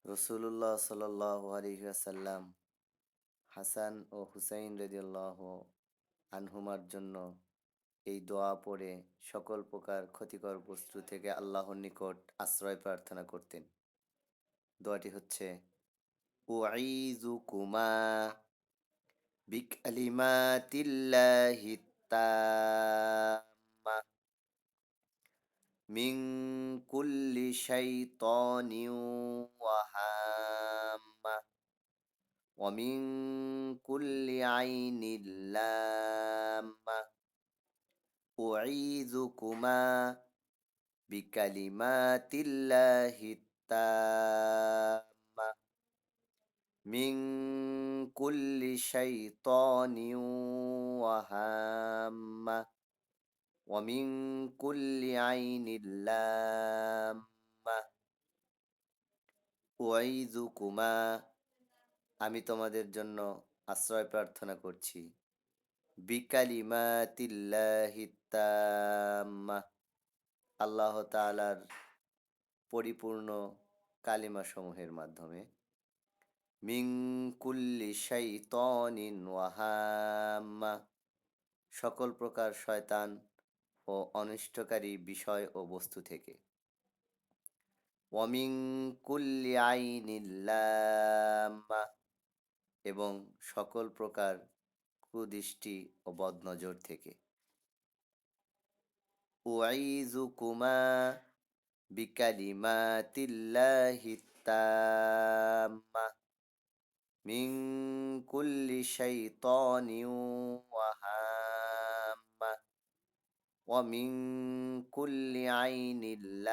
রসুলুল্লাহ সাল্লাল্লাহু আলাইহি ওয়াসাল্লাম হাসান ও হুসাইন রাদিয়াল্লাহু আনহুমার জন্য এই দোয়া পড়ে সকল প্রকার ক্ষতিকর বস্তু থেকে আল্লাহর নিকট আশ্রয় প্রার্থনা করতেন। দোয়াটি হচ্ছে: উঈযুকুমা বিকালিমাতিল্লাহি তাম্মা মিন কুল্লি শাইতানিন ওয়া হাম্মা ومن كل عين لامة أعيذكما بكلمات الله التامة من كل شيطان وهامة ومن كل عين لامة أعيذكما আমি তোমাদের জন্য আশ্রয় প্রার্থনা করছি বিকালিমাতিল্লাহি তাম্মাহ আল্লাহ তাআলার পরিপূর্ণ কালিমা সমূহের মাধ্যমে মিন কুল্লি শাইতানিন ওয়া হাম্মা সকল প্রকার শয়তান ও অনিষ্টকারী বিষয় ও বস্তু থেকে ওয়া মিন কুল্লি আইনিল লাম্মা এবং সকল প্রকার কুদৃষ্টি ও বদনজর থেকে উঈযুকুমা বিকালিমাতিল্লাহি তাম্মা মিন কুল্লি শাইতানিন ওয়া হাম্মা ওয়া মিন কুল্লি আইনিল